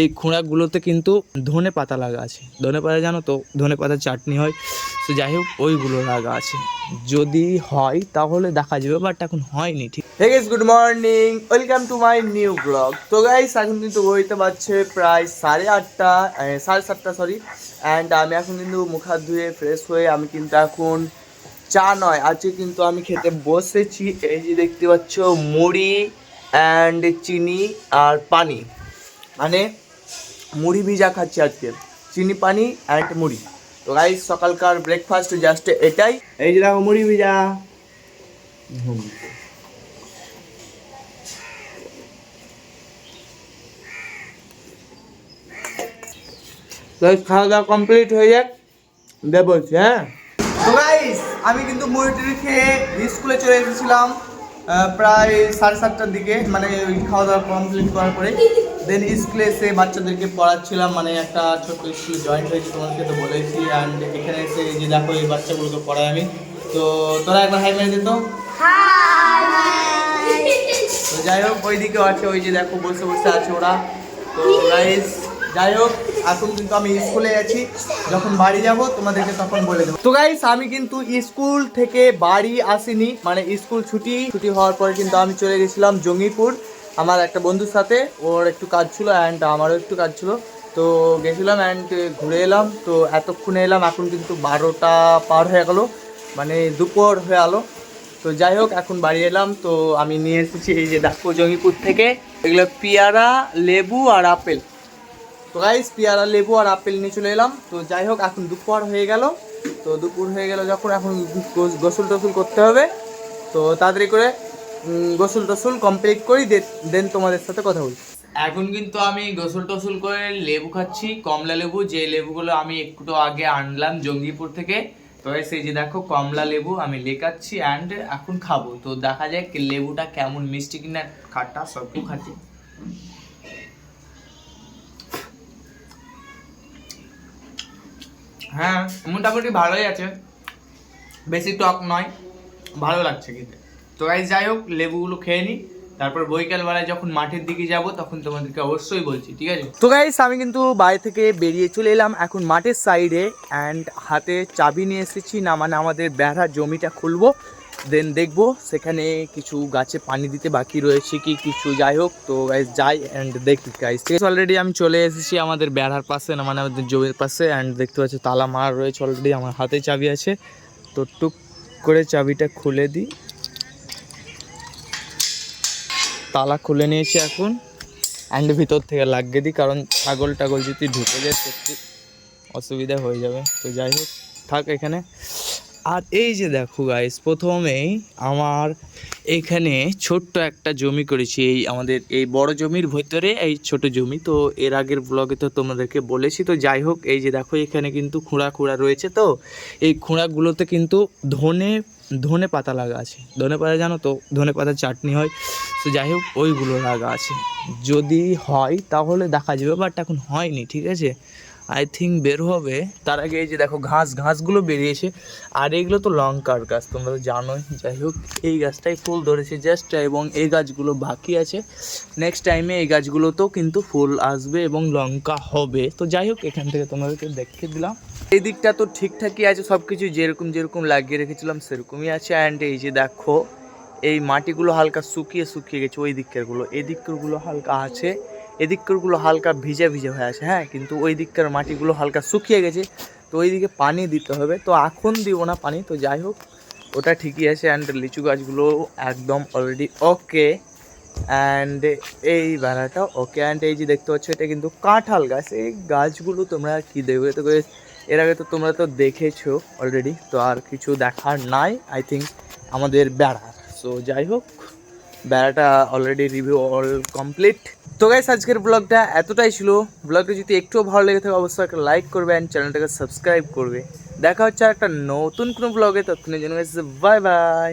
এই খোঁড়াগুলোতে কিন্তু ধনে পাতা লাগা আছে। ধনে পাতা জানো তো, ধনে পাতার চাটনি হয়। তো যাই হোক ওইগুলো লাগা আছে, যদি হয় তাহলে দেখা যাবে, বাট এখন হয়নি। ঠিক হে guys, good morning, welcome to my new blog. তো গাইস এখন কিন্তু হইতে পারছে প্রায় 8:30, 7:30 সরি। অ্যান্ড আমি এখন কিন্তু মুখ হাত ধুয়ে ফ্রেশ হয়ে আমি কিন্তু এখন চা নয়, আজকে কিন্তু আমি খেতে বসেছি। এই যে দেখতে পাচ্ছ মুড়ি অ্যান্ড চিনি আর পানি, মানে মুড়ি ভিজা খাচ্ছি আজকে, চিনি পানি অ্যান্ড মুড়ি। তো গাইস সকালকার ব্রেকফাস্ট জাস্ট এটাই। এই যে দেখো মুড়ি ভিজা। তো খাওয়া দাওয়া কমপ্লিট হয়ে যাক, দেব বলছি। হ্যাঁ তো গাইস আমি কিন্তু মুড়ি টুড়ি খেয়ে স্কুলে চলে এসেছিলাম প্রায় 7:30টার দিকে, মানে ওই খাওয়া দাওয়া কমপ্লিট করার পরে দেন স্কুলে এসে বাচ্চাদেরকে পড়াচ্ছিলাম, মানে একটা ছোট্ট স্কুলে জয়েন্ট হয়েছি, তোমাদেরকে তো বলেছি। অ্যান্ড এখানে এসে যে দেখো এই বাচ্চাগুলোকে পড়াই আমি। তো তোরা একবার হাই মেরে দিত। তো যাই হোক ওইদিকেও আছে, ওই যে দেখো বসে বসে আছে ওরা। তো গাইস যাই হোক এখন কিন্তু আমি স্কুলে আছি, যখন বাড়ি যাব তোমাদেরকে তখন বলে দেবো। তো গাইস আমি কিন্তু স্কুল থেকে বাড়ি আসিনি, মানে স্কুল ছুটি হওয়ার পরে কিন্তু আমি চলে গেছিলাম জঙ্গিপুর আমার একটা বন্ধুর সাথে। ওর একটু কাজ ছিল অ্যান্ড আমারও একটু কাজ ছিল, তো গেছিলাম অ্যান্ড ঘুরে এলাম। তো এতক্ষণে এলাম, এখন কিন্তু 12টা পার হয়ে গেল, মানে দুপুর হয়ে গেলো। তো যাই হোক এখন বাড়ি এলাম। তো আমি নিয়ে এসেছি এই যে দেখো জঙ্গিপুর থেকে এগুলো পেয়ারা, লেবু আর আপেল। তো গাইস পেয়ারা, লেবু আর আপেল নিয়ে চলে এলাম। তো যাই হোক এখন দুপুর হয়ে গেল। তো দুপুর হয়ে গেল যখন, এখন গোসল টোসল করতে হবে। তো তাড়াতাড়ি করে গোসল টোসল কমপ্লিট করি, দেন তোমাদের সাথে কথা বলি। এখন কিন্তু আমি গোসল টোসল করে লেবু খাচ্ছি, কমলা লেবু, যে লেবুগুলো আমি একটু আগে আনলাম জঙ্গিপুর থেকে। তো সেই যে দেখো কমলা লেবু আমি লেখাচ্ছি অ্যান্ড এখন খাবো। তো দেখা যায় লেবুটা কেমন মিষ্টি কিনা খাট্টা সব খাচ্ছি। হ্যাঁ মোটামুটি ভালোই আছে, বেশি টক নয়, ভালো লাগছে খেতে। তো গাইস যাই হোক লেবুগুলো খেয়ে নিই, তারপর বৈকালবেলায় যখন মাঠের দিকে যাব তখন তোমাদেরকে অবশ্যই বলছি, ঠিক আছে? তো গাইস আমি কিন্তু বাড়ি থেকে বেরিয়ে চলে এলাম এখন মাঠের সাইডে, অ্যান্ড হাতে চাবি নিয়ে এসেছি, না মানে আমাদের বেড়ার জমিটা খুলবো, দেন দেখবো সেখানে কিছু গাছে পানি দিতে বাকি রয়েছে কি কিছু। যাই হোক তো গাইস যাই অ্যান্ড দেখি। গাইস অলরেডি আমি চলে এসেছি আমাদের বেড়ার পাশে, না মানে আমাদের জমির পাশে, অ্যান্ড দেখতে পাচ্ছি তালা মারা রয়েছে অলরেডি, আমার হাতে চাবি আছে। তো টুক করে চাবিটা খুলে দিই, তালা খুলে নিয়েছি এখন, অ্যান্ড ভিতর থেকে লাগিয়ে দিই, কারণ ছাগল টাগল যদি ঢুকে যায় সত্যি অসুবিধা হয়ে যাবে। তো যাই হোক থাক এখানে। আর এই যে দেখো গাইস প্রথমেই আমার এখানে ছোট্ট একটা জমি করেছি, এই আমাদের এই বড় জমির ভিতরে এই ছোট জমি। তো এর আগের ব্লগে তো তোমাদেরকে বলেছি। তো যাই হোক এই যে দেখো এখানে কিন্তু খুঁড়া রয়েছে। তো এই খুঁড়াগুলোতে কিন্তু ধনে পাতা লাগা আছে। ধনে পাতা জানো তো, ধনে পাতার চাটনি হয়। তো যাই হোক ওইগুলো লাগা আছে, যদি হয় তাহলে দেখা যাবে, বাট এখন হয়নি। ঠিক আছে, আই থিঙ্ক বের হবে। তার আগে এই যে দেখো ঘাসগুলো বেরিয়েছে, আর এইগুলো তো লঙ্কার গাছ তোমরা তো জানোই। যাই হোক এই গাছটাই ফুল ধরেছে জাস্ট, এবং এই গাছগুলো বাকি আছে, নেক্সট টাইমে এই গাছগুলোতেও কিন্তু ফুল আসবে এবং লঙ্কা হবে। তো যাই হোক এখান থেকে তোমাদেরকে দেখে দিলাম। এই দিকটা তো ঠিকঠাকই আছে, সব কিছু যেরকম লাগিয়ে রেখেছিলাম সেরকমই আছে। অ্যান্ড এই যে দেখো এই মাটিগুলো হালকা শুকিয়ে গেছে, ওই দিককারগুলো, এই দিককারগুলো হালকা আছে, এদিককারগুলো হালকা ভিজে হয়ে আছে। হ্যাঁ কিন্তু ওই দিককার মাটিগুলো হালকা শুকিয়ে গেছে, তো ওই দিকে পানি দিতে হবে। তো এখন দিব না পানি। তো যাই হোক ওটা ঠিকই আছে। অ্যান্ড লিচু গাছগুলো একদম অলরেডি ওকে, অ্যান্ড এই বেড়াটা ওকে। অ্যান্ড এই যে দেখতে পাচ্ছ এটা কিন্তু কাঁঠাল গাছ। এই গাছগুলো তোমরা কি দেখবে, তো এর আগে তো তোমরা তো দেখেছো অলরেডি, তো আর কিছু দেখার নাই আই থিঙ্ক আমাদের বেড়ার। সো যাই হোক বেড়াটা অলরেডি রিভিউ অল কমপ্লিট। তো গাইস আজকের ব্লগটা এতটাই ছিল। ব্লগটা যদি একটুও ভালো লেগে থাকে অবশ্যই একটা লাইক করবে অ্যান্ড চ্যানেলটাকে সাবস্ক্রাইব করবে। দেখা হচ্ছে একটা নতুন কোনো ব্লগে, ততক্ষণের জন্য বাই বাই।